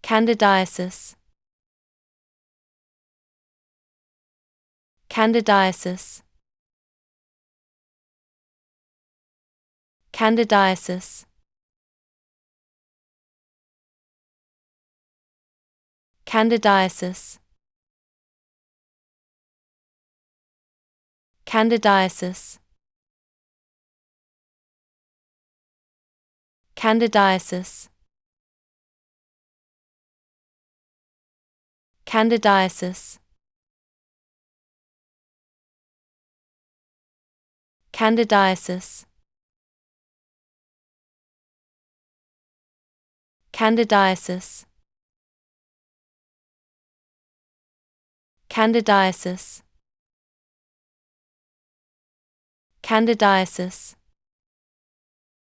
Candidiasis. Candidiasis. Candidiasis. Candidiasis. Candidiasis. Candidiasis. Candidiasis. Candidiasis. Candidiasis. Candidiasis. Candidiasis.